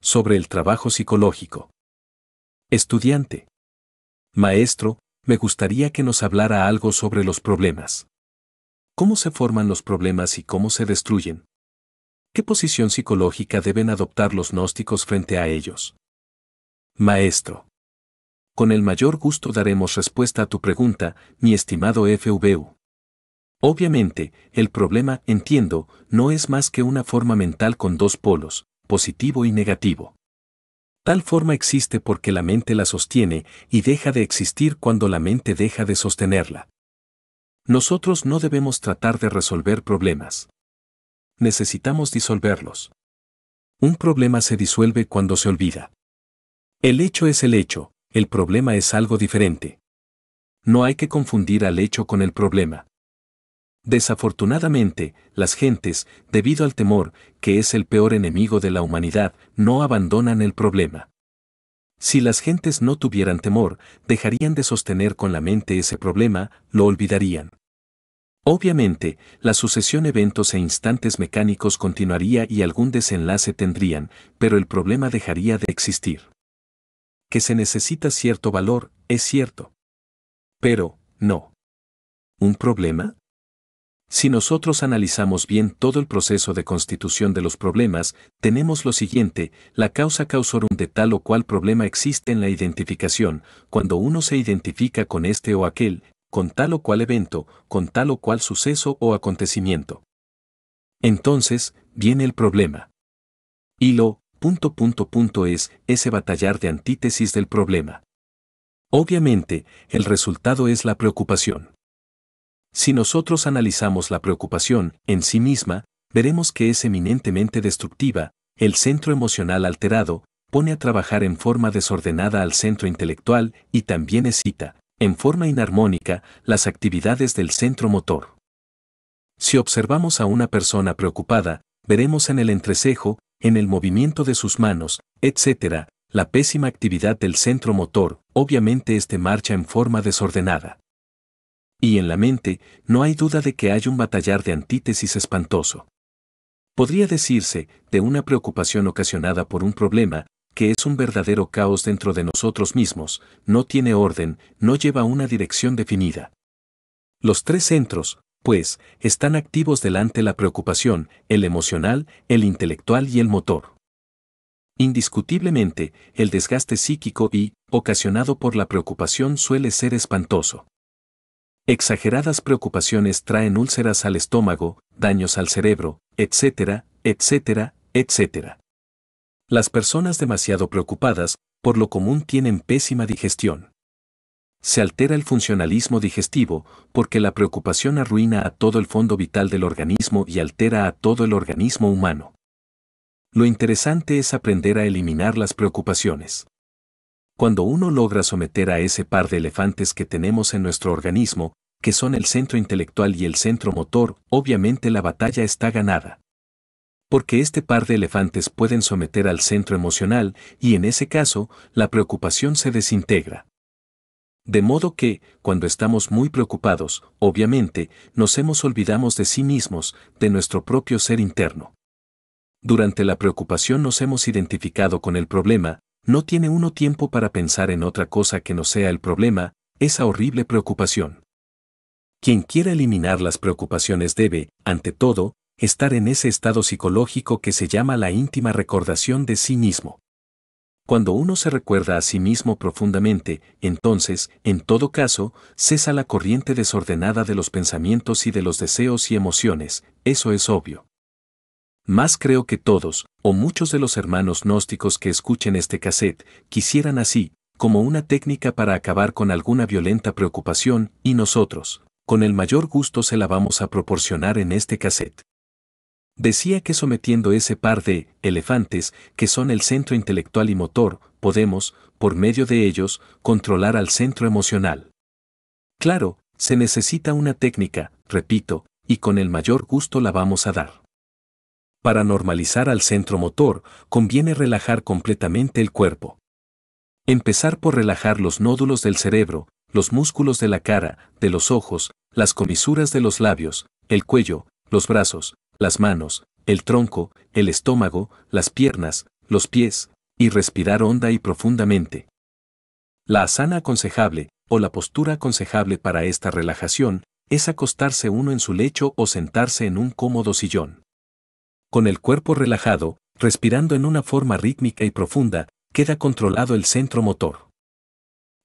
Sobre el trabajo psicológico. Estudiante. Maestro, me gustaría que nos hablara algo sobre los problemas. ¿Cómo se forman los problemas y cómo se destruyen? ¿Qué posición psicológica deben adoptar los gnósticos frente a ellos? Maestro. Con el mayor gusto daremos respuesta a tu pregunta, mi estimado FVU. Obviamente, el problema, entiendo, no es más que una forma mental con dos polos, positivo y negativo. Tal forma existe porque la mente la sostiene y deja de existir cuando la mente deja de sostenerla. Nosotros no debemos tratar de resolver problemas. Necesitamos disolverlos. Un problema se disuelve cuando se olvida. El hecho es el hecho, el problema es algo diferente. No hay que confundir al hecho con el problema. Desafortunadamente, las gentes, debido al temor, que es el peor enemigo de la humanidad, no abandonan el problema. Si las gentes no tuvieran temor, dejarían de sostener con la mente ese problema, lo olvidarían. Obviamente, la sucesión eventos e instantes mecánicos continuaría y algún desenlace tendrían, pero el problema dejaría de existir. Que se necesita cierto valor, es cierto. Pero, no. ¿Un problema? Si nosotros analizamos bien todo el proceso de constitución de los problemas, tenemos lo siguiente: la causa causorum de tal o cual problema existe en la identificación, cuando uno se identifica con este o aquel, con tal o cual evento, con tal o cual suceso o acontecimiento. Entonces, viene el problema. Y lo, es ese batallar de antítesis del problema. Obviamente, el resultado es la preocupación. Si nosotros analizamos la preocupación en sí misma, veremos que es eminentemente destructiva. El centro emocional alterado pone a trabajar en forma desordenada al centro intelectual y también excita, en forma inarmónica, las actividades del centro motor. Si observamos a una persona preocupada, veremos en el entrecejo, en el movimiento de sus manos, etc., la pésima actividad del centro motor. Obviamente marcha en forma desordenada. Y en la mente, no hay duda de que hay un batallar de antítesis espantoso. Podría decirse, de una preocupación ocasionada por un problema, que es un verdadero caos dentro de nosotros mismos, no tiene orden, no lleva una dirección definida. Los tres centros, pues, están activos delante la preocupación, el emocional, el intelectual y el motor. Indiscutiblemente, el desgaste psíquico ocasionado por la preocupación suele ser espantoso. Exageradas preocupaciones traen úlceras al estómago, daños al cerebro, etcétera, etcétera, etcétera. Las personas demasiado preocupadas, por lo común tienen pésima digestión. Se altera el funcionalismo digestivo, porque la preocupación arruina a todo el fondo vital del organismo y altera a todo el organismo humano. Lo interesante es aprender a eliminar las preocupaciones. Cuando uno logra someter a ese par de elefantes que tenemos en nuestro organismo, que son el centro intelectual y el centro motor, obviamente la batalla está ganada. Porque este par de elefantes pueden someter al centro emocional, y en ese caso, la preocupación se desintegra. De modo que, cuando estamos muy preocupados, obviamente, nos olvidamos de sí mismos, de nuestro propio ser interno. Durante la preocupación nos hemos identificado con el problema. No tiene uno tiempo para pensar en otra cosa que no sea el problema, esa horrible preocupación. Quien quiera eliminar las preocupaciones debe, ante todo, estar en ese estado psicológico que se llama la íntima recordación de sí mismo. Cuando uno se recuerda a sí mismo profundamente, entonces, en todo caso, cesa la corriente desordenada de los pensamientos y de los deseos y emociones, eso es obvio. Más creo que todos, o muchos de los hermanos gnósticos que escuchen este cassette, quisieran así, como una técnica para acabar con alguna violenta preocupación, y nosotros, con el mayor gusto se la vamos a proporcionar en este cassette. Decía que sometiendo ese par de elefantes, que son el centro intelectual y motor, podemos, por medio de ellos, controlar al centro emocional. Claro, se necesita una técnica, repito, y con el mayor gusto la vamos a dar. Para normalizar al centro motor, conviene relajar completamente el cuerpo. Empezar por relajar los nódulos del cerebro, los músculos de la cara, de los ojos, las comisuras de los labios, el cuello, los brazos, las manos, el tronco, el estómago, las piernas, los pies, y respirar honda y profundamente. La asana aconsejable, o la postura aconsejable para esta relajación, es acostarse uno en su lecho o sentarse en un cómodo sillón. Con el cuerpo relajado, respirando en una forma rítmica y profunda, queda controlado el centro motor.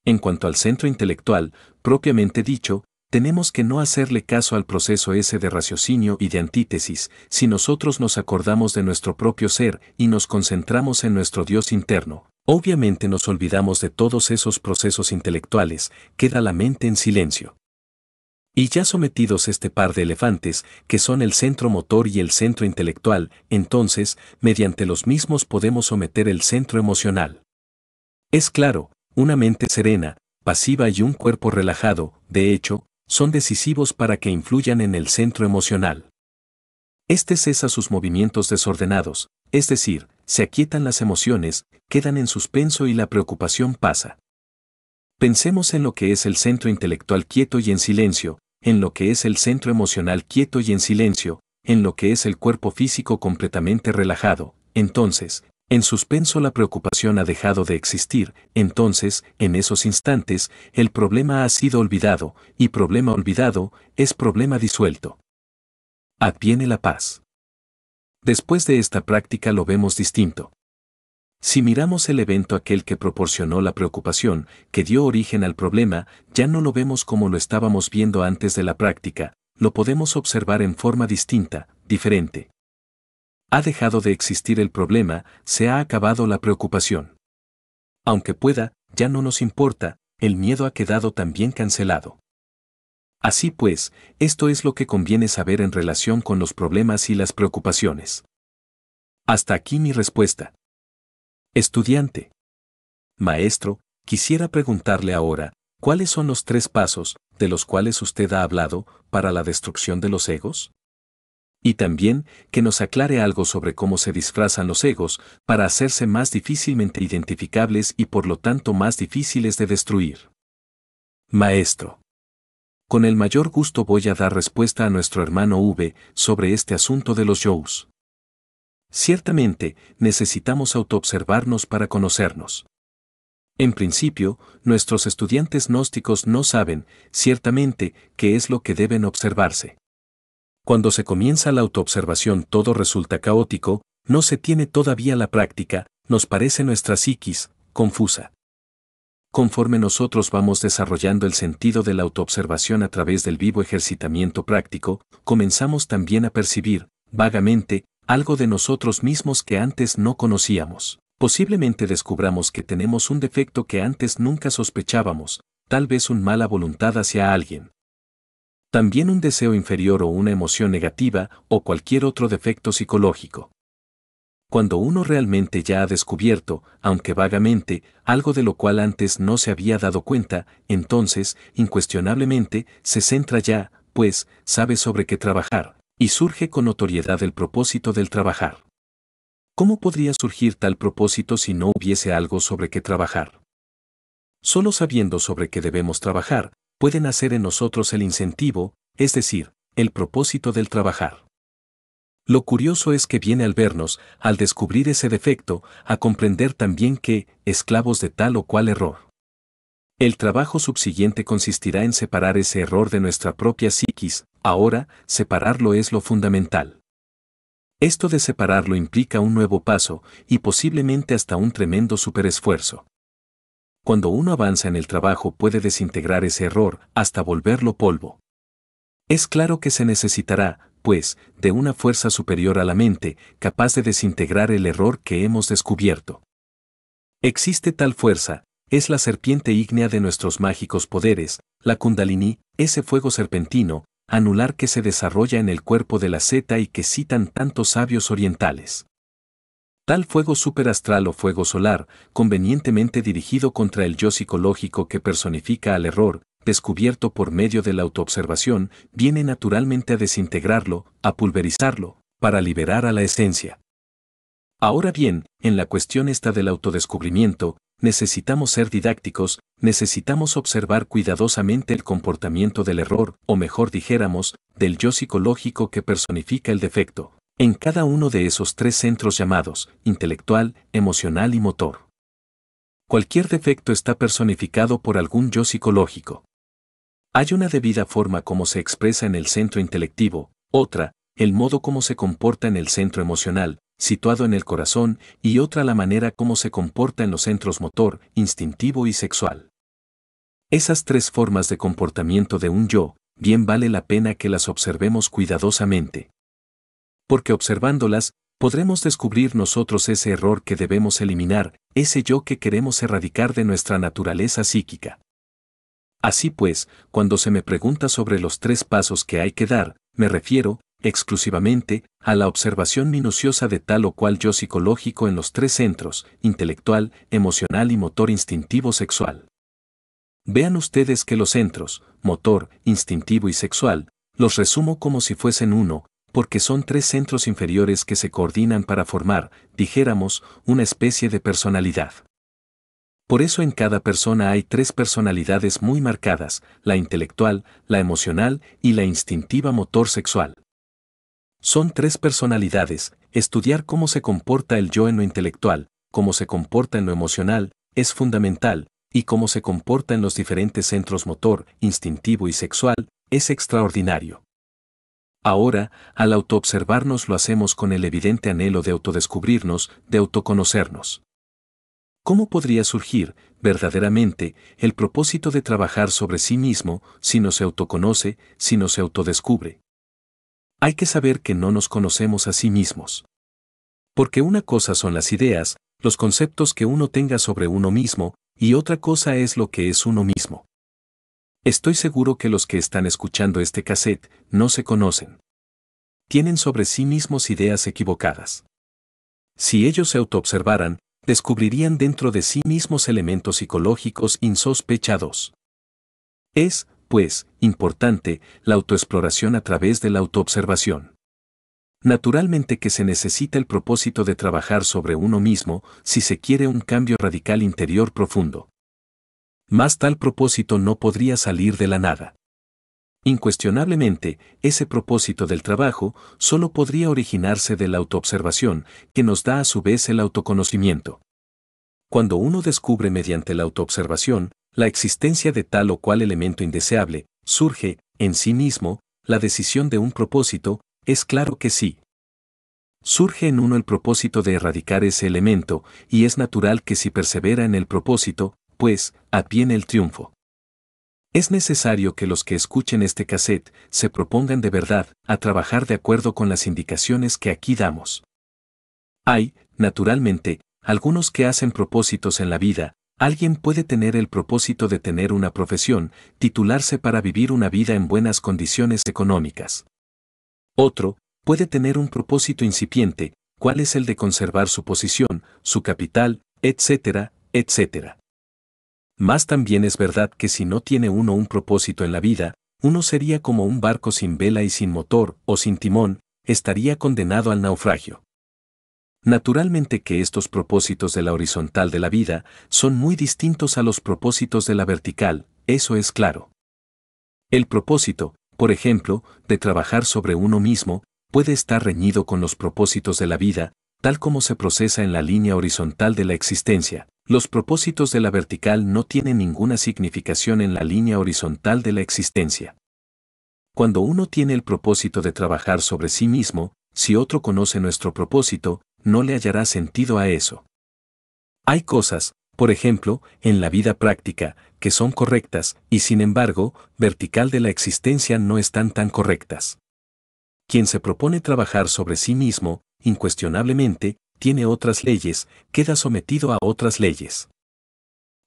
En cuanto al centro intelectual, propiamente dicho, tenemos que no hacerle caso al proceso ese de raciocinio y de antítesis, si nosotros nos acordamos de nuestro propio ser y nos concentramos en nuestro Dios interno. Obviamente nos olvidamos de todos esos procesos intelectuales, queda la mente en silencio. Y ya sometidos este par de elefantes, que son el centro motor y el centro intelectual, entonces, mediante los mismos podemos someter el centro emocional. Es claro, una mente serena, pasiva y un cuerpo relajado, de hecho, son decisivos para que influyan en el centro emocional. Este cesa sus movimientos desordenados, es decir, se aquietan las emociones, quedan en suspenso y la preocupación pasa. Pensemos en lo que es el centro intelectual quieto y en silencio, en lo que es el centro emocional quieto y en silencio, en lo que es el cuerpo físico completamente relajado. Entonces, en suspenso la preocupación ha dejado de existir, entonces, en esos instantes, el problema ha sido olvidado, y problema olvidado es problema disuelto. Adviene la paz. Después de esta práctica lo vemos distinto. Si miramos el evento aquel que proporcionó la preocupación, que dio origen al problema, ya no lo vemos como lo estábamos viendo antes de la práctica, lo podemos observar en forma distinta, diferente. Ha dejado de existir el problema, se ha acabado la preocupación. Aunque pueda, ya no nos importa, el miedo ha quedado también cancelado. Así pues, esto es lo que conviene saber en relación con los problemas y las preocupaciones. Hasta aquí mi respuesta. Estudiante. Maestro, quisiera preguntarle ahora, ¿cuáles son los 3 pasos, de los cuales usted ha hablado, para la destrucción de los egos? Y también, que nos aclare algo sobre cómo se disfrazan los egos, para hacerse más difícilmente identificables y por lo tanto más difíciles de destruir. Maestro. Con el mayor gusto voy a dar respuesta a nuestro hermano V sobre este asunto de los yous. Ciertamente, necesitamos autoobservarnos para conocernos. En principio, nuestros estudiantes gnósticos no saben, ciertamente, qué es lo que deben observarse. Cuando se comienza la autoobservación todo resulta caótico, no se tiene todavía la práctica, nos parece nuestra psiquis, confusa. Conforme nosotros vamos desarrollando el sentido de la autoobservación a través del vivo ejercitamiento práctico, comenzamos también a percibir, vagamente, algo de nosotros mismos que antes no conocíamos. Posiblemente descubramos que tenemos un defecto que antes nunca sospechábamos, tal vez una mala voluntad hacia alguien. También un deseo inferior o una emoción negativa o cualquier otro defecto psicológico. Cuando uno realmente ya ha descubierto, aunque vagamente, algo de lo cual antes no se había dado cuenta, entonces, incuestionablemente, se centra ya, pues, sabe sobre qué trabajar. Y surge con notoriedad el propósito del trabajar. ¿Cómo podría surgir tal propósito si no hubiese algo sobre qué trabajar? Solo sabiendo sobre qué debemos trabajar, puede nacer en nosotros el incentivo, es decir, el propósito del trabajar. Lo curioso es que viene al vernos, al descubrir ese defecto, a comprender también que, esclavos de tal o cual error. El trabajo subsiguiente consistirá en separar ese error de nuestra propia psiquis, ahora, separarlo es lo fundamental. Esto de separarlo implica un nuevo paso, y posiblemente hasta un tremendo superesfuerzo. Cuando uno avanza en el trabajo puede desintegrar ese error, hasta volverlo polvo. Es claro que se necesitará, pues, de una fuerza superior a la mente, capaz de desintegrar el error que hemos descubierto. Existe tal fuerza, es la serpiente ígnea de nuestros mágicos poderes, la Kundalini, ese fuego serpentino, anular que se desarrolla en el cuerpo de la Zeta y que citan tantos sabios orientales. Tal fuego superastral o fuego solar, convenientemente dirigido contra el yo psicológico que personifica al error, descubierto por medio de la autoobservación, viene naturalmente a desintegrarlo, a pulverizarlo, para liberar a la esencia. Ahora bien, en la cuestión esta del autodescubrimiento, necesitamos ser didácticos, necesitamos observar cuidadosamente el comportamiento del error, o mejor dijéramos, del yo psicológico que personifica el defecto, En cada uno de esos tres centros llamados intelectual, emocional y motor. Cualquier defecto está personificado por algún yo psicológico. Hay una debida forma como se expresa en el centro intelectivo, otra, el modo como se comporta en el centro emocional, situado en el corazón, y otra la manera como se comporta en los centros motor, instintivo y sexual. Esas tres formas de comportamiento de un yo, bien vale la pena que las observemos cuidadosamente. Porque observándolas, podremos descubrir nosotros ese error que debemos eliminar, ese yo que queremos erradicar de nuestra naturaleza psíquica. Así pues, cuando se me pregunta sobre los tres pasos que hay que dar, me refiero, exclusivamente, a la observación minuciosa de tal o cual yo psicológico en los tres centros, intelectual, emocional y motor instintivo sexual. Vean ustedes que los centros, motor, instintivo y sexual, los resumo como si fuesen uno, porque son tres centros inferiores que se coordinan para formar, dijéramos, una especie de personalidad. Por eso en cada persona hay tres personalidades muy marcadas, la intelectual, la emocional y la instintiva motor sexual. Son tres personalidades, estudiar cómo se comporta el yo en lo intelectual, cómo se comporta en lo emocional, es fundamental, y cómo se comporta en los diferentes centros motor, instintivo y sexual, es extraordinario. Ahora, al autoobservarnos lo hacemos con el evidente anhelo de autodescubrirnos, de autoconocernos. ¿Cómo podría surgir, verdaderamente, el propósito de trabajar sobre sí mismo si no se autoconoce, si no se autodescubre? Hay que saber que no nos conocemos a sí mismos. Porque una cosa son las ideas, los conceptos que uno tenga sobre uno mismo, y otra cosa es lo que es uno mismo. Estoy seguro que los que están escuchando este cassette no se conocen. Tienen sobre sí mismos ideas equivocadas. Si ellos se autoobservaran, descubrirían dentro de sí mismos elementos psicológicos insospechados. Es, pues, importante la autoexploración a través de la autoobservación. Naturalmente que se necesita el propósito de trabajar sobre uno mismo si se quiere un cambio radical interior profundo. Mas tal propósito no podría salir de la nada. Incuestionablemente, ese propósito del trabajo solo podría originarse de la autoobservación, que nos da a su vez el autoconocimiento. Cuando uno descubre mediante la autoobservación la existencia de tal o cual elemento indeseable, surge, en sí mismo, la decisión de un propósito, es claro que sí. Surge en uno el propósito de erradicar ese elemento, y es natural que si persevera en el propósito, pues, adviene el triunfo. Es necesario que los que escuchen este cassette se propongan de verdad a trabajar de acuerdo con las indicaciones que aquí damos. Hay, naturalmente, algunos que hacen propósitos en la vida. Alguien puede tener el propósito de tener una profesión, titularse para vivir una vida en buenas condiciones económicas. Otro puede tener un propósito incipiente, cuál es el de conservar su posición, su capital, etcétera, etcétera. Mas también es verdad que si no tiene uno un propósito en la vida, uno sería como un barco sin vela y sin motor, o sin timón, estaría condenado al naufragio. Naturalmente que estos propósitos de la horizontal de la vida son muy distintos a los propósitos de la vertical, eso es claro. El propósito, por ejemplo, de trabajar sobre uno mismo, puede estar reñido con los propósitos de la vida, tal como se procesa en la línea horizontal de la existencia. Los propósitos de la vertical no tienen ninguna significación en la línea horizontal de la existencia. Cuando uno tiene el propósito de trabajar sobre sí mismo, si otro conoce nuestro propósito, no le hallará sentido a eso. Hay cosas, por ejemplo, en la vida práctica, que son correctas, y sin embargo, vertical de la existencia no están tan correctas. Quien se propone trabajar sobre sí mismo, incuestionablemente, tiene otras leyes, queda sometido a otras leyes.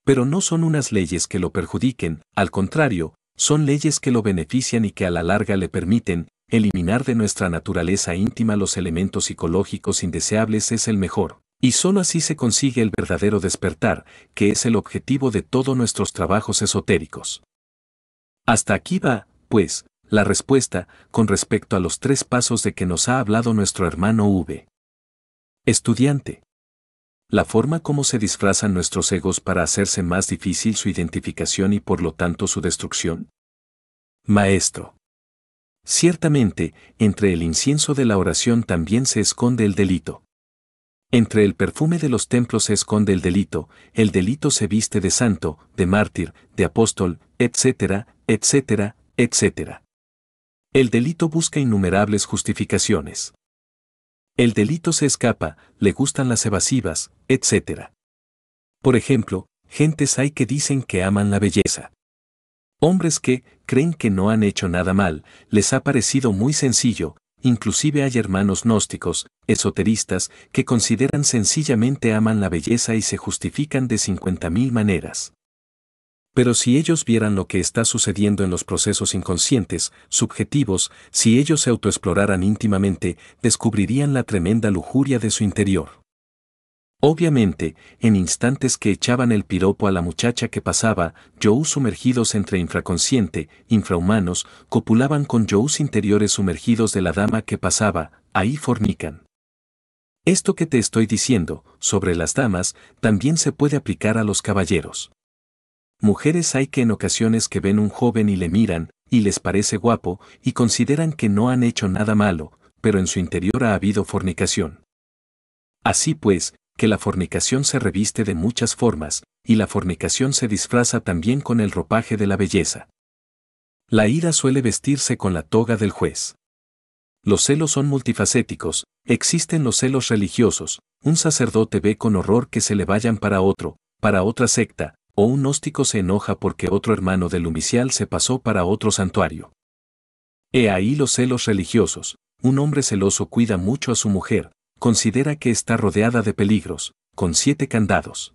Pero no son unas leyes que lo perjudiquen, al contrario, son leyes que lo benefician y que a la larga le permiten eliminar de nuestra naturaleza íntima los elementos psicológicos indeseables es el mejor, y sólo así se consigue el verdadero despertar, que es el objetivo de todos nuestros trabajos esotéricos. Hasta aquí va, pues, la respuesta con respecto a los tres pasos de que nos ha hablado nuestro hermano V. Estudiante. La forma como se disfrazan nuestros egos para hacerse más difícil su identificación y por lo tanto su destrucción. Maestro. Ciertamente, entre el incienso de la oración también se esconde el delito. Entre el perfume de los templos se esconde el delito se viste de santo, de mártir, de apóstol, etcétera, etcétera, etcétera. El delito busca innumerables justificaciones. El delito se escapa, le gustan las evasivas, etcétera. Por ejemplo, gentes hay que dicen que aman la belleza. Hombres que creen que no han hecho nada mal, les ha parecido muy sencillo, inclusive hay hermanos gnósticos, esoteristas, que consideran sencillamente aman la belleza y se justifican de 50.000 maneras. Pero si ellos vieran lo que está sucediendo en los procesos inconscientes, subjetivos, si ellos se autoexploraran íntimamente, descubrirían la tremenda lujuria de su interior. Obviamente, en instantes que echaban el piropo a la muchacha que pasaba, yous sumergidos entre infraconsciente, infrahumanos, copulaban con yous interiores sumergidos de la dama que pasaba, ahí fornican. Esto que te estoy diciendo, sobre las damas, también se puede aplicar a los caballeros. Mujeres hay que en ocasiones que ven un joven y le miran, y les parece guapo, y consideran que no han hecho nada malo, pero en su interior ha habido fornicación. Así pues, que la fornicación se reviste de muchas formas, y la fornicación se disfraza también con el ropaje de la belleza. La ira suele vestirse con la toga del juez. Los celos son multifacéticos, existen los celos religiosos, un sacerdote ve con horror que se le vayan para otra secta, o un gnóstico se enoja porque otro hermano del umicial se pasó para otro santuario. He ahí los celos religiosos, un hombre celoso cuida mucho a su mujer, considera que está rodeada de peligros, con 7 candados.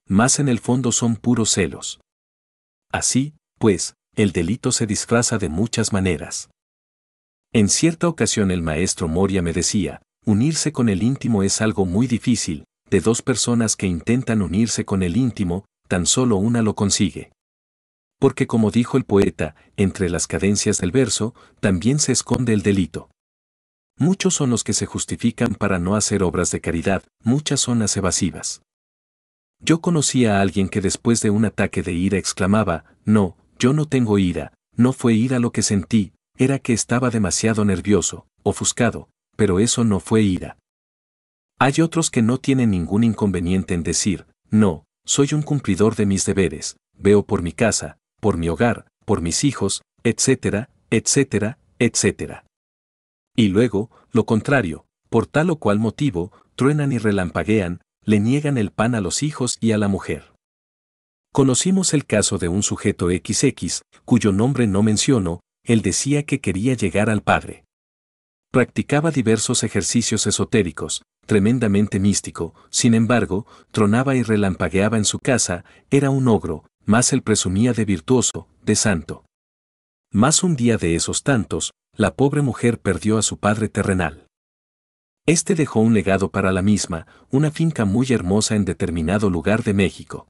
Mas en el fondo son puros celos. Así, pues, el delito se disfraza de muchas maneras. En cierta ocasión el maestro Moria me decía, unirse con el íntimo es algo muy difícil, de 2 personas que intentan unirse con el íntimo, tan solo una lo consigue. Porque como dijo el poeta, entre las cadencias del verso, también se esconde el delito. Muchos son los que se justifican para no hacer obras de caridad, muchas son las evasivas. Yo conocí a alguien que después de un ataque de ira exclamaba, no, yo no tengo ira, no fue ira lo que sentí, era que estaba demasiado nervioso, ofuscado, pero eso no fue ira. Hay otros que no tienen ningún inconveniente en decir, no, soy un cumplidor de mis deberes, veo por mi casa, por mi hogar, por mis hijos, etcétera, etcétera, etcétera. Y luego, lo contrario, por tal o cual motivo, truenan y relampaguean, le niegan el pan a los hijos y a la mujer. Conocimos el caso de un sujeto XX, cuyo nombre no menciono, él decía que quería llegar al Padre. Practicaba diversos ejercicios esotéricos, tremendamente místico, sin embargo, tronaba y relampagueaba en su casa, era un ogro, mas él presumía de virtuoso, de santo. Mas un día de esos tantos, la pobre mujer perdió a su padre terrenal. Este dejó un legado para la misma, una finca muy hermosa en determinado lugar de México.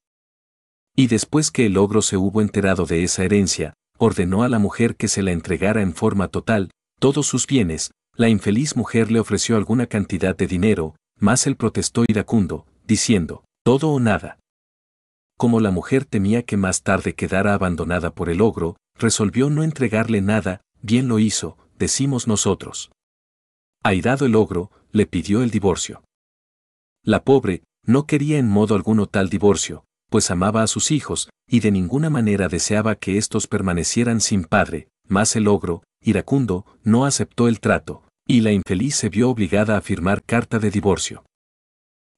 Y después que el ogro se hubo enterado de esa herencia, ordenó a la mujer que se la entregara en forma total, todos sus bienes, la infeliz mujer le ofreció alguna cantidad de dinero, mas él protestó iracundo, diciendo, todo o nada. Como la mujer temía que más tarde quedara abandonada por el ogro, resolvió no entregarle nada, bien lo hizo, decimos nosotros. Airado el ogro, le pidió el divorcio. La pobre, no quería en modo alguno tal divorcio, pues amaba a sus hijos, y de ninguna manera deseaba que éstos permanecieran sin padre, mas el ogro, iracundo, no aceptó el trato, y la infeliz se vio obligada a firmar carta de divorcio.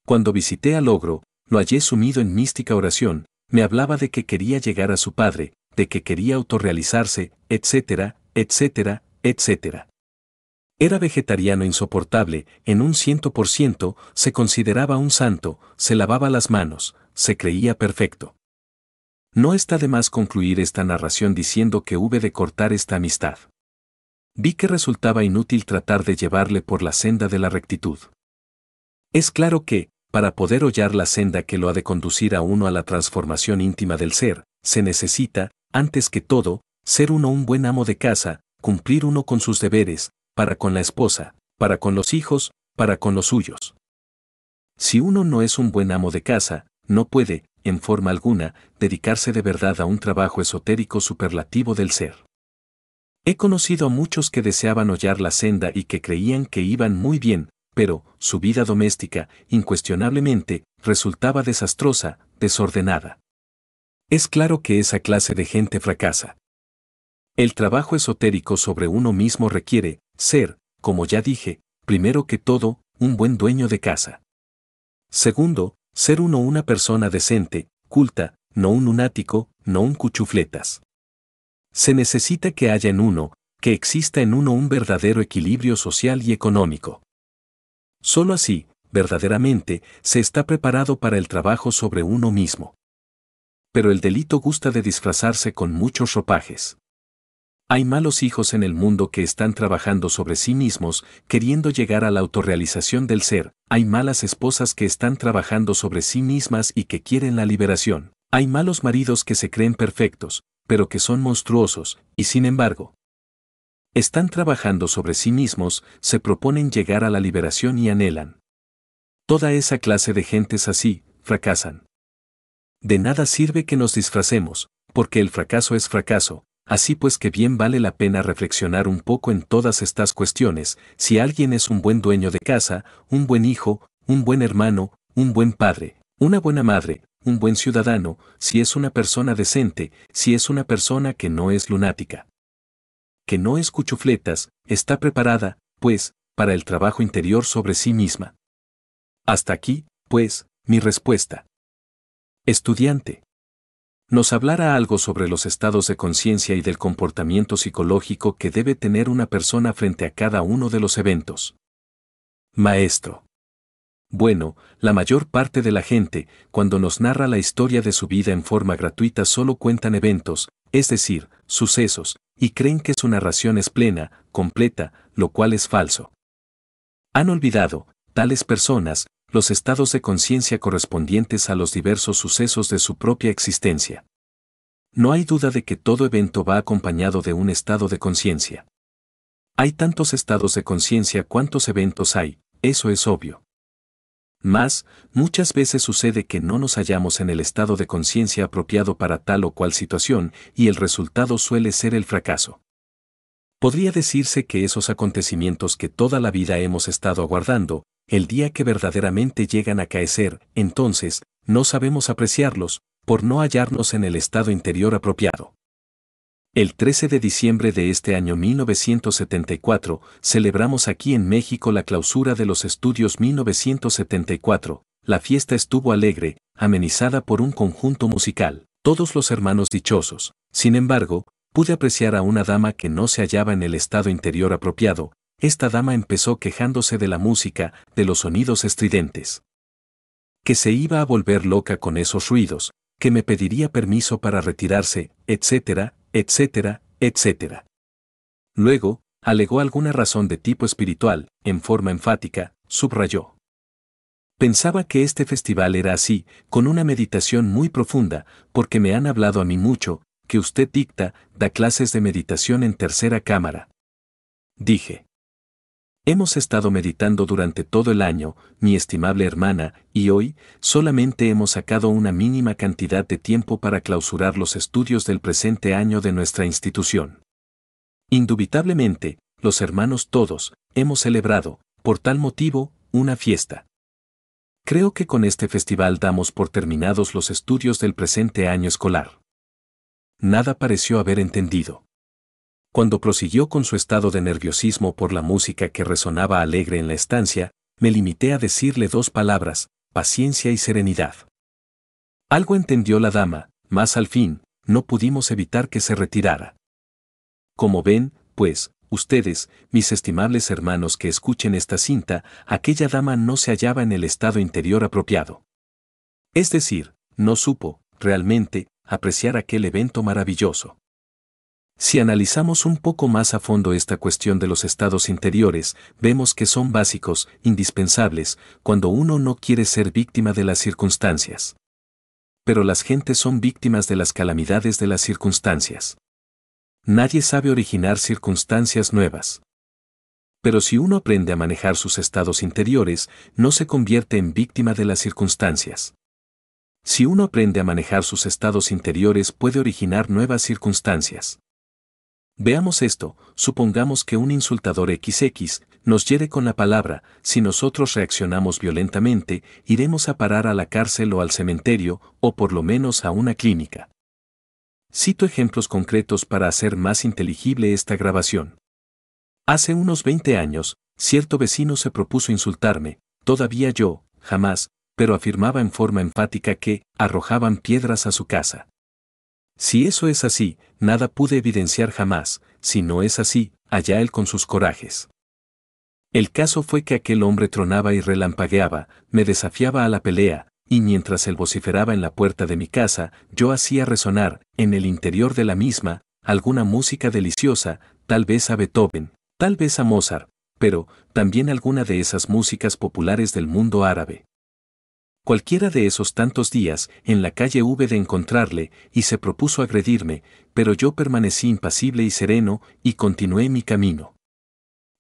Cuando visité al ogro, lo hallé sumido en mística oración, me hablaba de que quería llegar a su padre, de que quería autorrealizarse, etcétera, etcétera, etcétera. Era vegetariano insoportable, en un 100%, se consideraba un santo, se lavaba las manos, se creía perfecto. No está de más concluir esta narración diciendo que hube de cortar esta amistad. Vi que resultaba inútil tratar de llevarle por la senda de la rectitud. Es claro que, para poder hollar la senda que lo ha de conducir a uno a la transformación íntima del ser, se necesita, antes que todo, ser uno un buen amo de casa, cumplir uno con sus deberes, para con la esposa, para con los hijos, para con los suyos. Si uno no es un buen amo de casa, no puede, en forma alguna, dedicarse de verdad a un trabajo esotérico superlativo del ser. He conocido a muchos que deseaban hollar la senda y que creían que iban muy bien, pero su vida doméstica, incuestionablemente, resultaba desastrosa, desordenada. Es claro que esa clase de gente fracasa. El trabajo esotérico sobre uno mismo requiere ser, como ya dije, primero que todo, un buen dueño de casa. Segundo, ser uno una persona decente, culta, no un lunático, no un cuchufletas. Se necesita que haya en uno, que exista en uno un verdadero equilibrio social y económico. Solo así, verdaderamente, se está preparado para el trabajo sobre uno mismo. Pero el delito gusta de disfrazarse con muchos ropajes. Hay malos hijos en el mundo que están trabajando sobre sí mismos, queriendo llegar a la autorrealización del ser. Hay malas esposas que están trabajando sobre sí mismas y que quieren la liberación. Hay malos maridos que se creen perfectos, pero que son monstruosos, y sin embargo, están trabajando sobre sí mismos, se proponen llegar a la liberación y anhelan. Toda esa clase de gentes así, fracasan. De nada sirve que nos disfracemos, porque el fracaso es fracaso. Así pues que bien vale la pena reflexionar un poco en todas estas cuestiones. Si alguien es un buen dueño de casa, un buen hijo, un buen hermano, un buen padre, una buena madre, un buen ciudadano, si es una persona decente, si es una persona que no es lunática, que no es cuchufletas, está preparada, pues, para el trabajo interior sobre sí misma. Hasta aquí, pues, mi respuesta. Estudiante. Nos hablará algo sobre los estados de conciencia y del comportamiento psicológico que debe tener una persona frente a cada uno de los eventos. Maestro. Bueno, la mayor parte de la gente, cuando nos narra la historia de su vida en forma gratuita, solo cuentan eventos, es decir, sucesos, y creen que su narración es plena, completa, lo cual es falso. Han olvidado, tales personas, los estados de conciencia correspondientes a los diversos sucesos de su propia existencia. No hay duda de que todo evento va acompañado de un estado de conciencia. Hay tantos estados de conciencia cuantos eventos hay, eso es obvio. Mas, muchas veces sucede que no nos hallamos en el estado de conciencia apropiado para tal o cual situación, y el resultado suele ser el fracaso. Podría decirse que esos acontecimientos que toda la vida hemos estado aguardando, el día que verdaderamente llegan a acaecer, entonces, no sabemos apreciarlos, por no hallarnos en el estado interior apropiado. El 13 de diciembre de este año 1974, celebramos aquí en México la clausura de los estudios 1974. La fiesta estuvo alegre, amenizada por un conjunto musical, todos los hermanos dichosos. Sin embargo, pude apreciar a una dama que no se hallaba en el estado interior apropiado. Esta dama empezó quejándose de la música, de los sonidos estridentes. Que se iba a volver loca con esos ruidos, que me pediría permiso para retirarse, etcétera, etcétera, etcétera. Luego, alegó alguna razón de tipo espiritual, en forma enfática, subrayó. Pensaba que este festival era así, con una meditación muy profunda, porque me han hablado a mí mucho, que usted da clases de meditación en tercera cámara. Dije. Hemos estado meditando durante todo el año, mi estimable hermana, y hoy, solamente hemos sacado una mínima cantidad de tiempo para clausurar los estudios del presente año de nuestra institución. Indubitablemente, los hermanos todos, hemos celebrado, por tal motivo, una fiesta. Creo que con este festival damos por terminados los estudios del presente año escolar. Nada pareció haber entendido. Cuando prosiguió con su estado de nerviosismo por la música que resonaba alegre en la estancia, me limité a decirle 2 palabras, paciencia y serenidad. Algo entendió la dama, mas al fin, no pudimos evitar que se retirara. Como ven, pues, ustedes, mis estimables hermanos que escuchen esta cinta, aquella dama no se hallaba en el estado interior apropiado. Es decir, no supo, realmente, apreciar aquel evento maravilloso. Si analizamos un poco más a fondo esta cuestión de los estados interiores, vemos que son básicos, indispensables, cuando uno no quiere ser víctima de las circunstancias. Pero las gentes son víctimas de las calamidades de las circunstancias. Nadie sabe originar circunstancias nuevas. Pero si uno aprende a manejar sus estados interiores, no se convierte en víctima de las circunstancias. Si uno aprende a manejar sus estados interiores, puede originar nuevas circunstancias. Veamos esto, supongamos que un insultador XX nos hiere con la palabra, si nosotros reaccionamos violentamente, iremos a parar a la cárcel o al cementerio, o por lo menos a una clínica. Cito ejemplos concretos para hacer más inteligible esta grabación. Hace unos 20 años, cierto vecino se propuso insultarme, todavía yo, jamás, pero afirmaba en forma enfática que arrojaban piedras a su casa. Si eso es así, nada pude evidenciar jamás, si no es así, allá él con sus corajes. El caso fue que aquel hombre tronaba y relampagueaba, me desafiaba a la pelea, y mientras él vociferaba en la puerta de mi casa, yo hacía resonar, en el interior de la misma, alguna música deliciosa, tal vez a Beethoven, tal vez a Mozart, pero también alguna de esas músicas populares del mundo árabe. Cualquiera de esos tantos días, en la calle hube de encontrarle, y se propuso agredirme, pero yo permanecí impasible y sereno, y continué mi camino.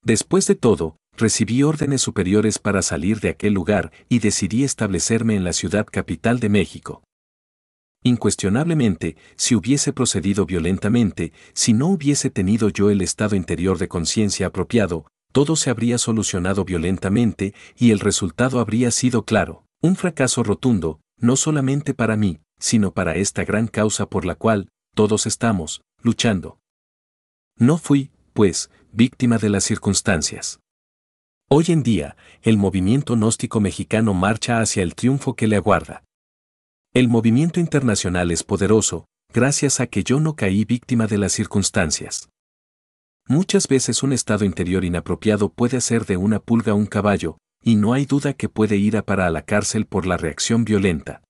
Después de todo, recibí órdenes superiores para salir de aquel lugar y decidí establecerme en la ciudad capital de México. Incuestionablemente, si hubiese procedido violentamente, si no hubiese tenido yo el estado interior de conciencia apropiado, todo se habría solucionado violentamente y el resultado habría sido claro, un fracaso rotundo, no solamente para mí, sino para esta gran causa por la cual todos estamos luchando. No fui, pues, víctima de las circunstancias. Hoy en día, el movimiento gnóstico mexicano marcha hacia el triunfo que le aguarda. El movimiento internacional es poderoso, gracias a que yo no caí víctima de las circunstancias. Muchas veces un estado interior inapropiado puede hacer de una pulga un caballo, y no hay duda que puede ir a parar a la cárcel por la reacción violenta.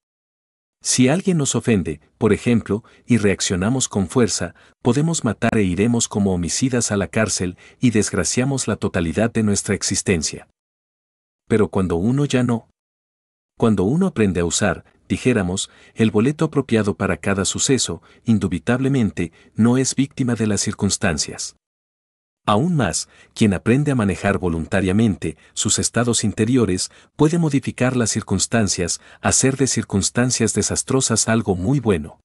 Si alguien nos ofende, por ejemplo, y reaccionamos con fuerza, podemos matar e iremos como homicidas a la cárcel y desgraciamos la totalidad de nuestra existencia. Pero cuando uno ya no. Cuando uno aprende a usar, dijéramos, el boleto apropiado para cada suceso, indubitablemente, no es víctima de las circunstancias. Aún más, quien aprende a manejar voluntariamente sus estados interiores puede modificar las circunstancias, hacer de circunstancias desastrosas algo muy bueno.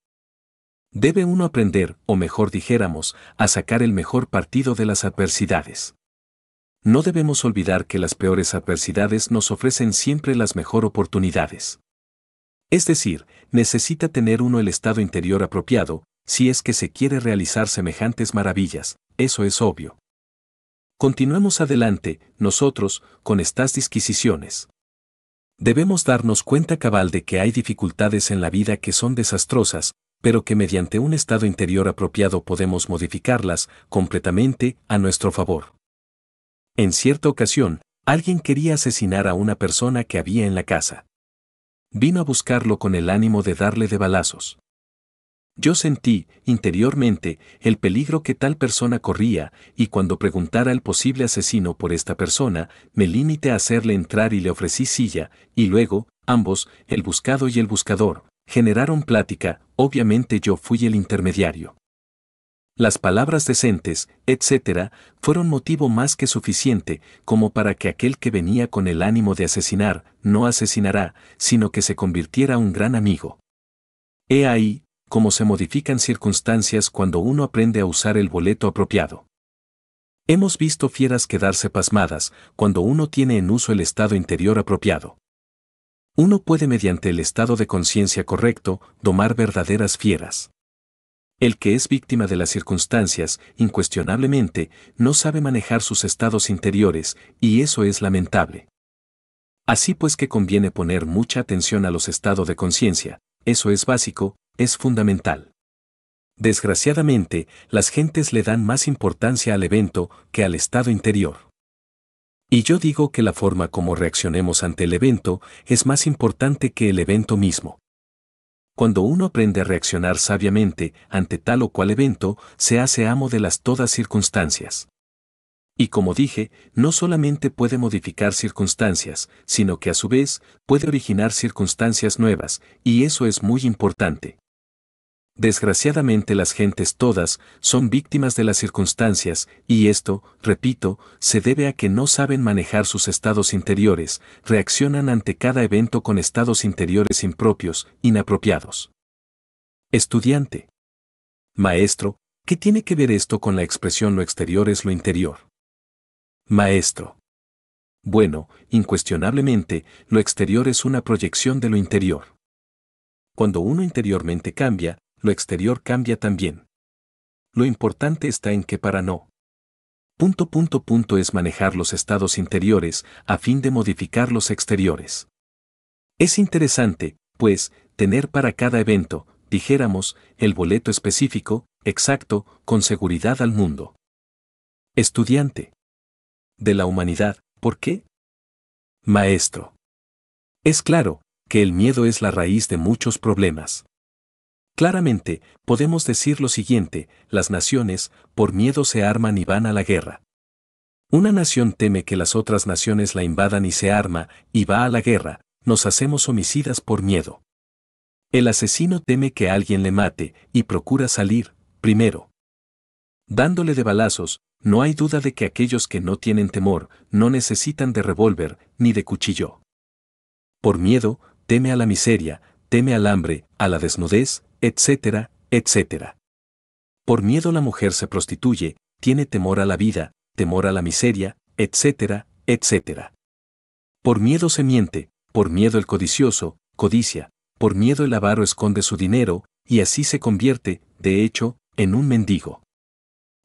Debe uno aprender, o mejor dijéramos, a sacar el mejor partido de las adversidades. No debemos olvidar que las peores adversidades nos ofrecen siempre las mejores oportunidades. Es decir, necesita tener uno el estado interior apropiado, si es que se quiere realizar semejantes maravillas, eso es obvio. Continuemos adelante, nosotros, con estas disquisiciones. Debemos darnos cuenta cabal de que hay dificultades en la vida que son desastrosas, pero que mediante un estado interior apropiado podemos modificarlas completamente a nuestro favor. En cierta ocasión, alguien quería asesinar a una persona que había en la casa. Vino a buscarlo con el ánimo de darle de balazos. Yo sentí, interiormente, el peligro que tal persona corría, y cuando preguntara al posible asesino por esta persona, me limité a hacerle entrar y le ofrecí silla, y luego, ambos, el buscado y el buscador, generaron plática, obviamente yo fui el intermediario. Las palabras decentes, etc., fueron motivo más que suficiente como para que aquel que venía con el ánimo de asesinar, no asesinará, sino que se convirtiera un gran amigo. He ahí, cómo se modifican circunstancias cuando uno aprende a usar el boleto apropiado. Hemos visto fieras quedarse pasmadas cuando uno tiene en uso el estado interior apropiado. Uno puede mediante el estado de conciencia correcto domar verdaderas fieras. El que es víctima de las circunstancias, incuestionablemente, no sabe manejar sus estados interiores, y eso es lamentable. Así pues que conviene poner mucha atención a los estados de conciencia, eso es básico, es fundamental. Desgraciadamente, las gentes le dan más importancia al evento que al estado interior. Y yo digo que la forma como reaccionemos ante el evento es más importante que el evento mismo. Cuando uno aprende a reaccionar sabiamente ante tal o cual evento, se hace amo de las todas circunstancias. Y como dije, no solamente puede modificar circunstancias, sino que a su vez puede originar circunstancias nuevas, y eso es muy importante. Desgraciadamente las gentes todas son víctimas de las circunstancias, y esto, repito, se debe a que no saben manejar sus estados interiores, reaccionan ante cada evento con estados interiores impropios, inapropiados. Estudiante. Maestro, ¿Qué tiene que ver esto con la expresión lo exterior es lo interior? Maestro. Bueno, incuestionablemente, lo exterior es una proyección de lo interior. Cuando uno interiormente cambia, lo exterior cambia también. Lo importante está en que para no. Es manejar los estados interiores a fin de modificar los exteriores. Es interesante, pues, tener para cada evento, dijéramos, el boleto específico, exacto, con seguridad al mundo. Estudiante. De la humanidad, ¿por qué? Maestro. Es claro que el miedo es la raíz de muchos problemas. Claramente, podemos decir lo siguiente, las naciones, por miedo se arman y van a la guerra. Una nación teme que las otras naciones la invadan y se arma, y va a la guerra, nos hacemos homicidas por miedo. El asesino teme que alguien le mate, y procura salir, primero. Dándole de balazos, no hay duda de que aquellos que no tienen temor, no necesitan de revólver, ni de cuchillo. Por miedo, teme a la miseria, teme al hambre, a la desnudez, etcétera, etcétera. Por miedo la mujer se prostituye, tiene temor a la vida, temor a la miseria, etcétera, etcétera. Por miedo se miente, por miedo el codicioso, codicia, por miedo el avaro esconde su dinero, y así se convierte, de hecho, en un mendigo.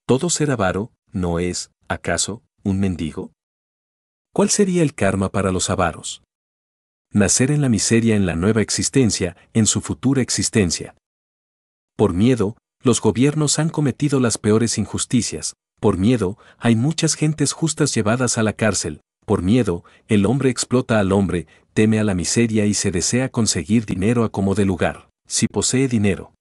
¿Todo ser avaro no es, acaso, un mendigo? ¿Cuál sería el karma para los avaros? Nacer en la miseria en la nueva existencia, en su futura existencia. Por miedo, los gobiernos han cometido las peores injusticias, por miedo, hay muchas gentes justas llevadas a la cárcel, por miedo, el hombre explota al hombre, teme a la miseria y se desea conseguir dinero a como de lugar, si posee dinero.